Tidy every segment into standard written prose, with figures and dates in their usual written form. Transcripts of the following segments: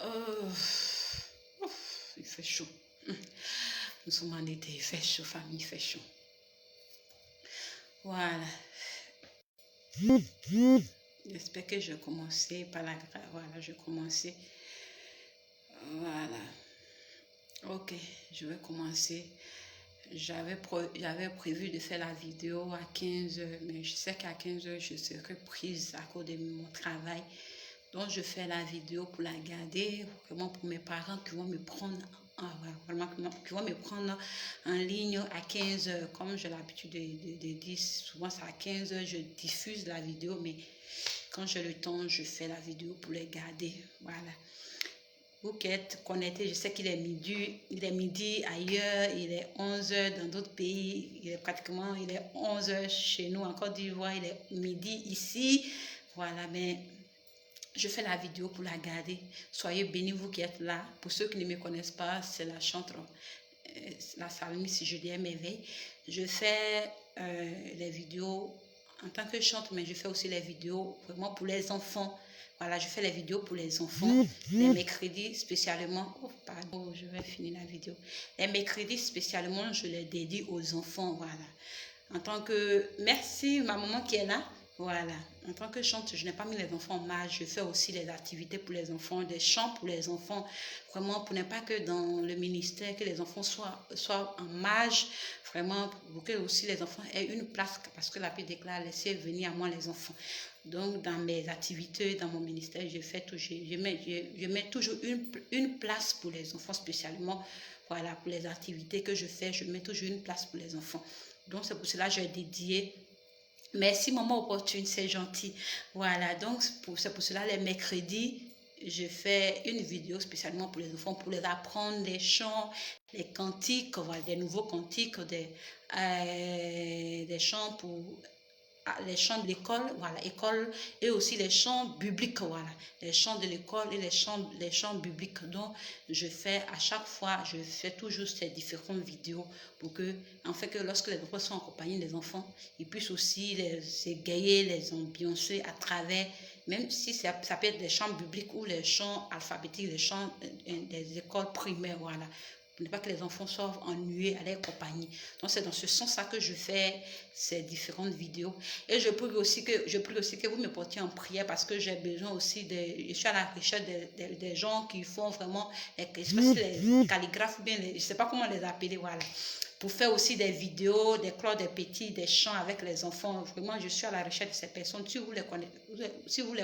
Euh, il fait chaud. Nous sommes en été, il fait chaud, famille, il fait chaud. Voilà. J'espère que je vais commencer par la... Voilà, je vais commencer. Voilà. Ok, je vais commencer. J'avais prévu de faire la vidéo à 15 h, mais je sais qu'à 15 h, je serai prise à cause de mon travail. Donc, je fais la vidéo pour la garder, vraiment pour mes parents qui vont me prendre, vraiment, qui vont me prendre en ligne à 15 h. Comme j'ai l'habitude de dire, souvent c'est à 15 h, je diffuse la vidéo, mais quand j'ai le temps, je fais la vidéo pour les garder. Voilà. Vous qui êtes connectés, je sais qu'il est midi ailleurs, il est 11 h dans d'autres pays, il est 11 h chez nous en Côte d'Ivoire, il est midi ici. Voilà, mais je fais la vidéo pour la garder. Soyez bénis, vous qui êtes là. Pour ceux qui ne me connaissent pas, c'est la chantre, la psalmiste Julienne Merveille. Je fais les vidéos en tant que chantre, mais je fais aussi les vidéos vraiment pour les enfants. Voilà, je fais les vidéos pour les enfants. Les mercredis spécialement, oh pardon, je vais finir la vidéo. Les mercredis spécialement, je les dédie aux enfants, voilà. En tant que, merci ma maman qui est là, voilà. En tant que chante, je n'ai pas mis les enfants en marge, je fais aussi des activités pour les enfants, des chants pour les enfants, vraiment pour ne pas que dans le ministère, que les enfants soient en marge, vraiment pour que aussi les enfants aient une place, parce que la Bible déclare, laissez venir à moi les enfants. Donc, dans mes activités, dans mon ministère, je mets toujours une place pour les enfants, spécialement, voilà, pour les activités que je fais, je mets toujours une place pour les enfants. Donc, c'est pour cela que j'ai dédié. Merci, maman opportune, c'est gentil. Voilà, donc, c'est pour cela, les mercredis, je fais une vidéo spécialement pour les enfants, pour les apprendre les chants, les cantiques, voilà, des nouveaux cantiques, des chants pour les chants de l'école, voilà, école, et aussi les chants bibliques, voilà, les chants de l'école et les chants bibliques. Donc, je fais à chaque fois, je fais toujours ces différentes vidéos pour que, en fait, que lorsque les enfants sont en compagnie des enfants, ils puissent aussi s'égayer, les ambiancer à travers, même si ça peut être des chants bibliques ou les chants alphabétiques, les chants des écoles primaires, voilà. Pour ne pas que les enfants soient ennuyés à leur compagnie. Donc, c'est dans ce sens-là que je fais ces différentes vidéos. Et je prie aussi que vous me portiez en prière parce que j'ai besoin aussi je suis à la recherche des gens qui font vraiment, je sais pas si les calligraphes ou bien, je ne sais pas comment les appeler, voilà. Pour faire aussi des vidéos, des cloches, des petits, des chants avec les enfants. Vraiment, je suis à la recherche de ces personnes. Si vous les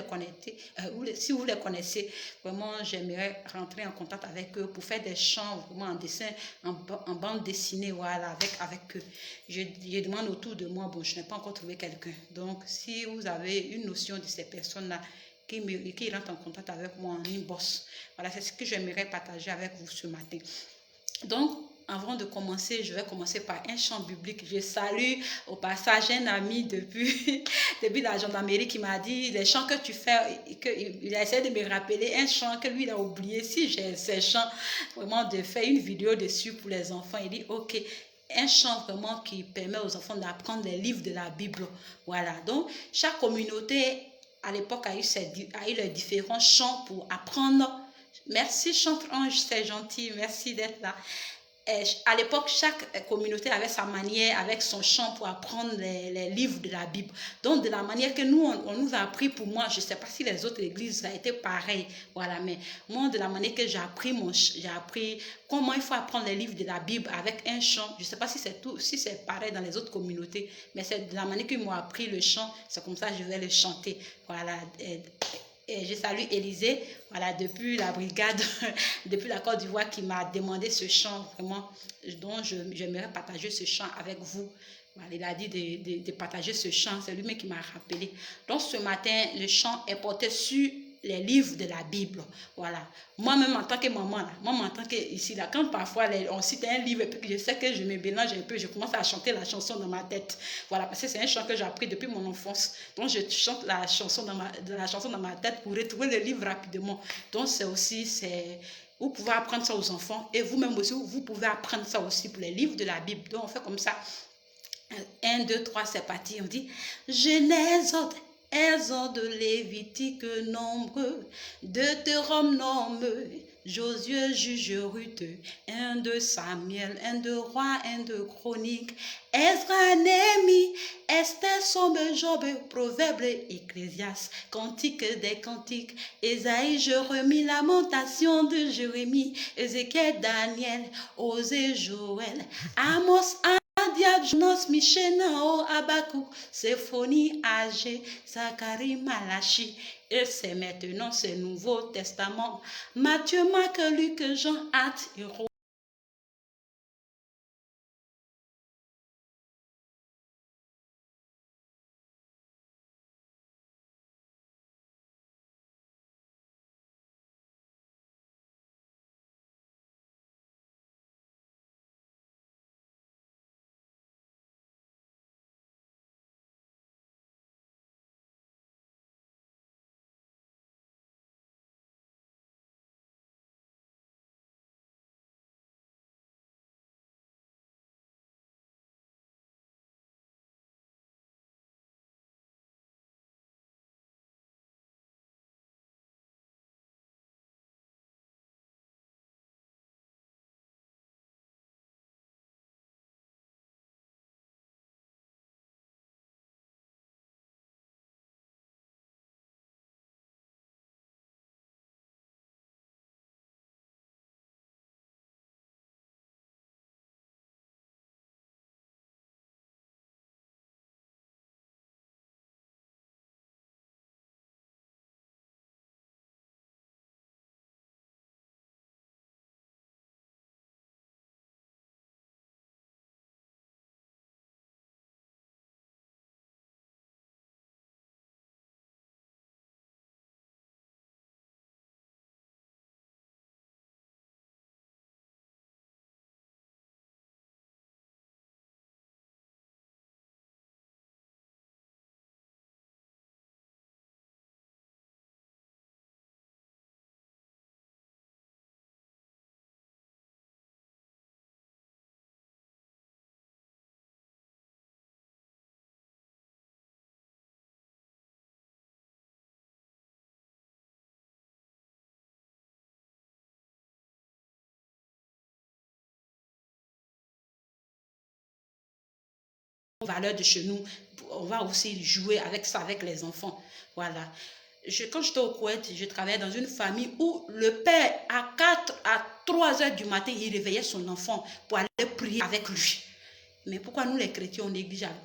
connaissez, vraiment, j'aimerais rentrer en contact avec eux pour faire des chants vraiment en dessin, en bande dessinée, voilà, avec eux. Je demande autour de moi, bon, je n'ai pas encore trouvé quelqu'un. Donc, si vous avez une notion de ces personnes-là, qui rentrent en contact avec moi en inbox, voilà, c'est ce que j'aimerais partager avec vous ce matin. Donc, avant de commencer, je vais commencer par un chant biblique. Je salue au passage un ami depuis la gendarmerie qui m'a dit les chants que tu fais, il a essayé de me rappeler un chant que lui il a oublié. Si j'ai ces chants, vraiment de faire une vidéo dessus pour les enfants, il dit ok. Un chant vraiment qui permet aux enfants d'apprendre les livres de la Bible. Voilà. Donc, chaque communauté à l'époque a eu les différents chants pour apprendre. Merci, Chantre Ange, c'est gentil. Merci d'être là. À l'époque, chaque communauté avait sa manière, avec son chant pour apprendre les livres de la Bible. Donc, de la manière que nous, on nous a appris, pour moi, je ne sais pas si les autres églises, ça a été pareil. Voilà, mais moi, de la manière que j'ai appris comment il faut apprendre les livres de la Bible avec un chant. Je ne sais pas si c'est pareil dans les autres communautés, mais c'est de la manière qu'ils m'ont appris le chant. C'est comme ça que je vais le chanter. Voilà. Et je salue Élisée, voilà, depuis la brigade, depuis la Côte d'Ivoire, qui m'a demandé ce chant, vraiment, dont j'aimerais partager ce chant avec vous. Voilà, il a dit de partager ce chant, c'est lui-même qui m'a rappelé. Donc ce matin, le chant est porté sur les livres de la Bible. Voilà. Moi-même, en tant que maman, moi en tant que ici, là, quand parfois on cite un livre et puis je sais que je me mélange un peu, je commence à chanter la chanson dans ma tête. Voilà, parce que c'est un chant que j'ai appris depuis mon enfance. Donc, je chante la chanson dans ma tête pour retrouver le livre rapidement. Donc, vous pouvez apprendre ça aux enfants et vous-même aussi, vous pouvez apprendre ça aussi pour les livres de la Bible. Donc, on fait comme ça. 1, 2, 3, c'est parti. On dit Genèse, Exode, Lévitique, Nombre, Deutéronome, Josué, Juge, Ruth, 1 de Samuel, 1 de Roi, 1 de Chronique, Ezra, Néhémie, Esther, Somme, Job, Proverbe, Ecclésiaste, Cantique des Cantiques, Ésaïe, Jérémie, Lamentation de Jérémie, Ézéchiel, Daniel, Osée, Joël, Amos, Adia, Jonas, Michée, Nao, Habakkuk, Séphonie, Agé, Zacharie, Malachi. Et c'est maintenant ce Nouveau Testament. Matthieu, Marc, Luc, Jean, Actes et Romains. Valeur de chez nous, on va aussi jouer avec ça, avec les enfants. Voilà. Quand j'étais au Koweït, je travaillais dans une famille où le père, à 3 heures du matin, il réveillait son enfant pour aller prier avec lui. Mais pourquoi nous les chrétiens,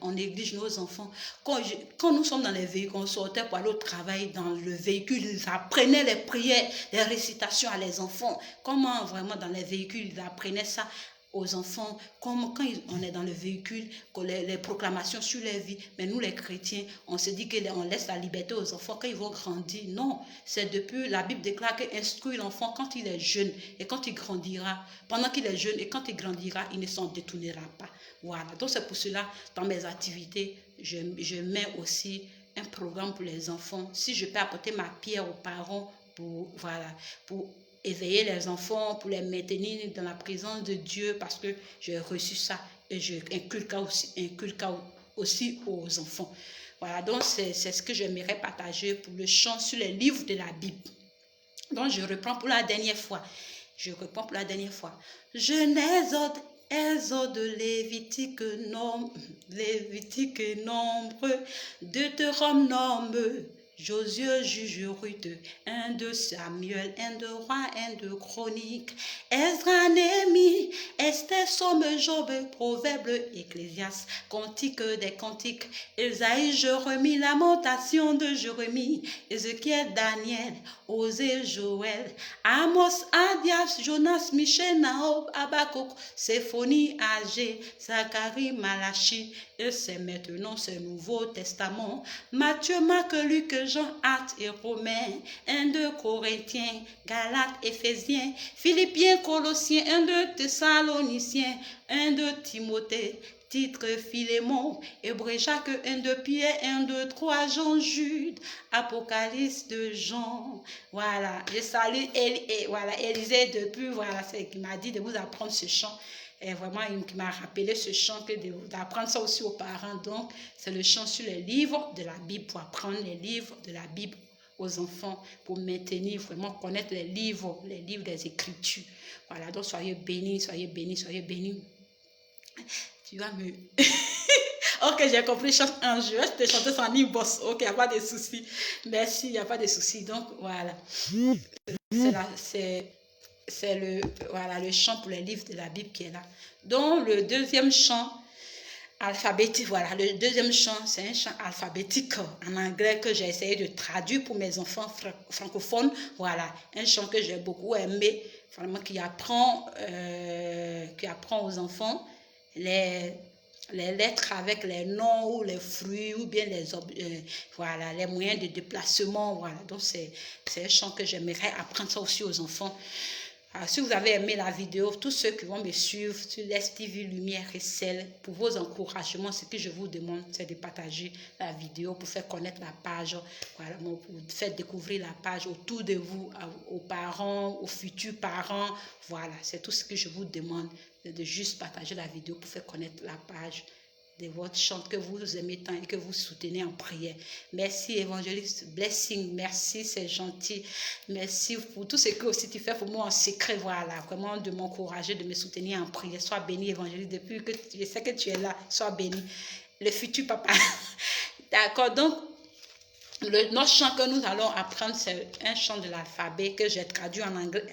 on néglige nos enfants? Quand nous sommes dans les véhicules, on sortait pour aller au travail dans le véhicule, ils apprenaient les prières, les récitations à les enfants. Comment vraiment dans les véhicules, ils apprenaient ça aux enfants, comme quand on est dans le véhicule, les proclamations sur leur vie. Mais nous les chrétiens, on se dit qu'on laisse la liberté aux enfants quand ils vont grandir. Non, c'est depuis, la Bible déclare qu'instruire l'enfant quand il est jeune et quand il grandira, pendant qu'il est jeune et quand il grandira, il ne s'en détournera pas. Voilà, donc c'est pour cela, dans mes activités, je mets aussi un programme pour les enfants. Si je peux apporter ma pierre aux parents pour éveiller les enfants, pour les maintenir dans la présence de Dieu, parce que j'ai reçu ça et je inculque aussi aux enfants. Voilà, donc c'est ce que j'aimerais partager pour le chant sur les livres de la Bible. Donc je reprends pour la dernière fois. Genèse, Exode, Lévitique, Nombre, Deutéronome, Josué, Juge, Ruth, 1 de Samuel, 1 de Roi, 1 de Chronique, Ezra, Néhémie, Esther, Somme, Job, Proverbe, Ecclésiaste, Cantique des Cantiques, Ésaïe, Jérémie, Lamentation de Jérémie, Ézéchiel, Daniel, Osée, Joël, Amos, Adias, Jonas, Michée, Nahum, Habakkuk, Séphonie, Agé, Zacharie, Malachi. Et c'est maintenant ce Nouveau Testament. Matthieu, Marc, Luc, Jean, Actes et Romains, 1 de Corinthiens, Galates, Éphésiens, Philippiens, Colossiens, 1 de Thessaloniciens, 1 de Timothée, Titre, Philémon, Hébreux, Jacques, 1 de Pierre, 1 de 3, Jean, Jude, Apocalypse de Jean. Voilà, je salue Élisée depuis, voilà, c'est qui m'a dit de vous apprendre ce chant. Et vraiment, il m'a rappelé ce chant, d'apprendre ça aussi aux parents. Donc, c'est le chant sur les livres de la Bible, pour apprendre les livres de la Bible aux enfants, pour maintenir, vraiment connaître les livres des Écritures. Voilà, donc soyez bénis, soyez bénis, soyez bénis. Tu vas me... Ok, j'ai compris, chante un jeu. Je te chanter sans ni boss. Ok, il n'y a pas de souci. Merci, il n'y a pas de souci. Donc, voilà. C'est le chant pour les livres de la Bible qui est là. Donc, le deuxième chant alphabétique, voilà. Le deuxième chant, c'est un chant alphabétique en anglais que j'ai essayé de traduire pour mes enfants francophones. Voilà, un chant que j'ai beaucoup aimé, vraiment qui apprend aux enfants les lettres avec les noms ou les fruits ou bien voilà, les moyens de déplacement. Voilà, donc c'est un chant que j'aimerais apprendre ça aussi aux enfants. Alors, si vous avez aimé la vidéo, tous ceux qui vont me suivre sur l'STV Lumière et Sel, pour vos encouragements, ce que je vous demande, c'est de partager la vidéo pour faire connaître la page, voilà, pour faire découvrir la page autour de vous, aux parents, aux futurs parents. Voilà, c'est tout ce que je vous demande, de juste partager la vidéo pour faire connaître la page de votre chant que vous aimez tant et que vous soutenez en prière. Merci évangéliste Blessing, merci, c'est gentil. Merci pour tout ce que aussi tu fais pour moi en secret, voilà, vraiment de m'encourager, de me soutenir en prière. Sois béni évangéliste, depuis que je sais que tu es là, sois béni. Le futur papa. D'accord, donc notre chant que nous allons apprendre, c'est un chant de l'alphabet que j'ai traduit en anglais,